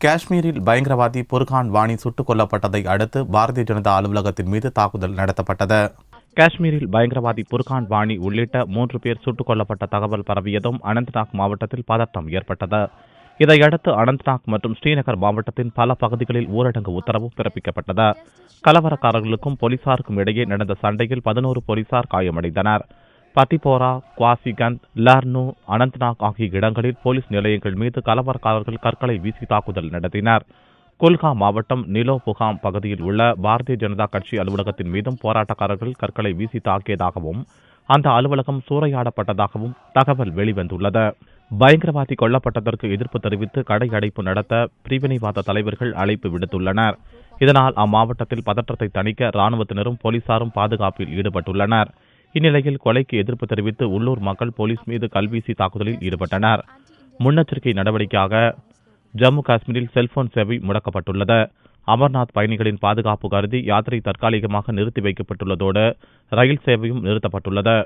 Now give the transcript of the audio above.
காஷ்மீரில் பயங்கரவாதி புர்கான் வாணி சுட்டுக் கொல்லப்பட்டதை அடுத்து பாரதிய ஜனதா அலுவலகத்தின் மீது தாக்குதல் நடத்தப்பட்டது. காஷ்மீரில் பயங்கரவாதி புர்கான் வாணி உள்ளிட்ட 3 பேர் சுட்டுக் கொல்லப்பட்ட தகவல் பரவியதும் அனந்த்நாக் மாவட்டத்தில் பதட்டம் ஏற்பட்டது. இதையடுத்து அனந்த்நாக் மற்றும் ஸ்ரீநகர் மாவட்டத்தின் பல பகுதிகளில் ஊரடங்கு உத்தரவு பிறப்பிக்கப்பட்டது. கலவரக்காரர்களுக்கும் போலீசாருக்கும் இடையே நடந்த சண்டையில் 11 போலீசார் காயமடைந்தனர். பத்திபோரா, குவாசிகந்த், லர்னு, அனந்த்நாக் ஆகிய இடங்களில் போலீஸ் நிலையங்கள் மீது கலவரக்காரர்கள் கற்களை வீசி தாக்குதல் நடத்தினர். குல்காம் மாவட்டம் நிலோபுகாம் பகுதியில் உள்ள பாரதிய ஜனதா கட்சி அலுவலகத்தின் மீதும் போராட்டக்காரர்கள் கற்களை வீசி தாக்கியதாகவும் அந்த அலுவலகம் சூறையாடப்பட்டதாகவும் தகவல் வெளிவந்துள்ளது. பயங்கரவாதி கொல்லப்பட்டதற்கு எதிர்ப்பு தெரிவித்து கடை அடைப்பு நடத்த பிரிவினைவாத தலைவர்கள் அழைப்பு விடுத்துள்ளனர். இதனால் அம்மாவட்டத்தில் பதற்றத்தை தணிக்க ராணுவத்தினரும் போலீசாரும் பாதுகாப்பில் ஈடுபட்டுள்ளனர். இந்நிலையில் கொலைக்கு எதிர்ப்பு தெரிவித்து உள்ளூர் மக்கள் போலீஸ் மீது கல்வீசி தாக்குதலில் ஈடுபட்டனர். முன்னெச்சரிக்கை நடவடிக்கையாக ஜம்மு காஷ்மீரில் செல்போன் சேவை முடக்கப்பட்டுள்ளது. அமர்நாத் பயணிகளின் பாதுகாப்பு கருதி யாத்திரை தற்காலிகமாக நிறுத்தி வைக்கப்பட்டுள்ளதோடு ரயில் சேவையும் நிறுத்தப்பட்டுள்ளது.